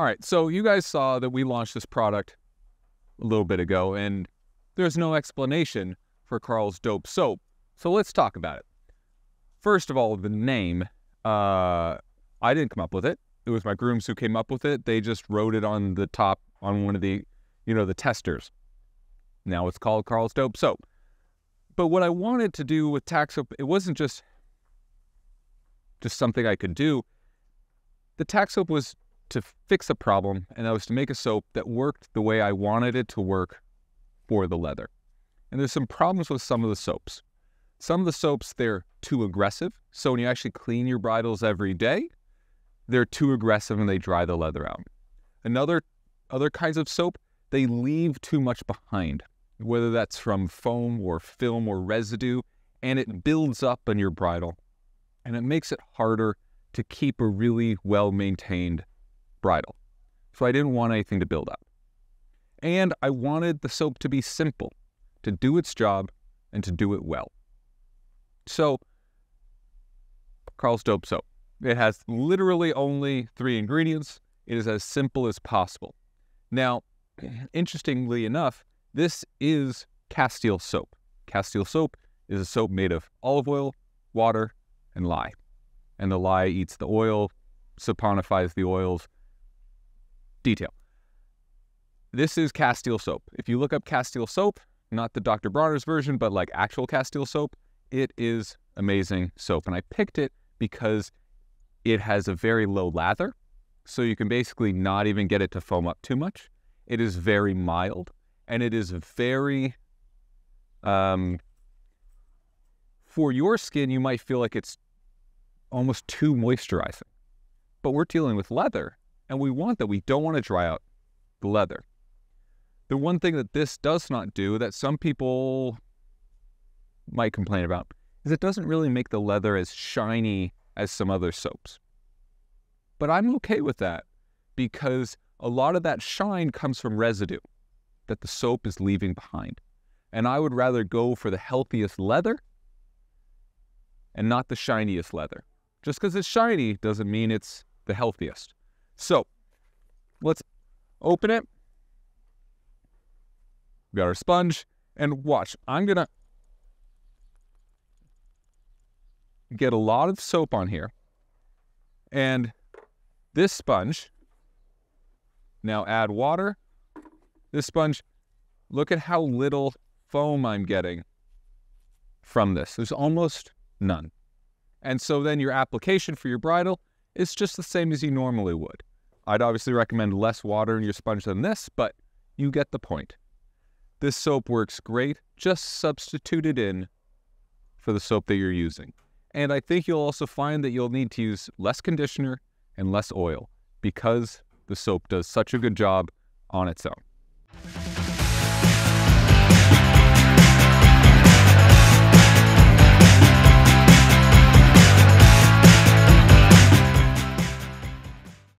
right, so you guys saw that we launched this product a little bit ago, and there's no explanation for Karl's Dope Soap. So let's talk about it. First of all, the name, I didn't come up with it. It was my grooms who came up with it. They just wrote it on the top on one of the, the testers. Now it's called Karl's Dope Soap. But what I wanted to do with tack soap, it wasn't just something I could do. The tack soap was to fix a problem, and that was to make a soap that worked the way I wanted it to work for the leather. And there's some problems with some of the soaps. Some of the soaps, they're too aggressive. So when you actually clean your bridles every day, they're too aggressive and they dry the leather out. Other kinds of soap, they leave too much behind, whether that's from foam or film or residue, and it builds up on your bridle, and it makes it harder to keep a really well-maintained bridle. So I didn't want anything to build up. And I wanted the soap to be simple, to do its job, and to do it well. So, Karl's Dope Soap. It has literally only 3 ingredients. It is as simple as possible. Now, interestingly enough, this is Castile soap. Castile soap is a soap made of olive oil, water, and lye. And the lye eats the oil, saponifies the oils. Detail. This is Castile soap. If you look up Castile soap, not the Dr. Bronner's version, but like actual Castile soap, it is amazing soap. And I picked it because it has a very low lather, so you can basically not even get it to foam up too much. It is very mild, and it is very, for your skin, you might feel like it's almost too moisturizing. But we're dealing with leather, and we don't want to dry out the leather. The one thing that this does not do, that some people might complain about, is it doesn't really make the leather as shiny as some other soaps. But I'm okay with that, because a lot of that shine comes from residue that the soap is leaving behind. And I would rather go for the healthiest leather and not the shiniest leather. Just because it's shiny doesn't mean it's the healthiest. So let's open it. We got our sponge, and watch. I'm going to get a lot of soap on here. And this sponge, now add water. This sponge, look at how little foam I'm getting from this. There's almost none. And so then your application for your bridle is just the same as you normally would. I'd obviously recommend less water in your sponge than this, but you get the point. This soap works great. Just substitute it in for the soap that you're using. And I think you'll also find that you'll need to use less conditioner and less oil, because the soap does such a good job on its own.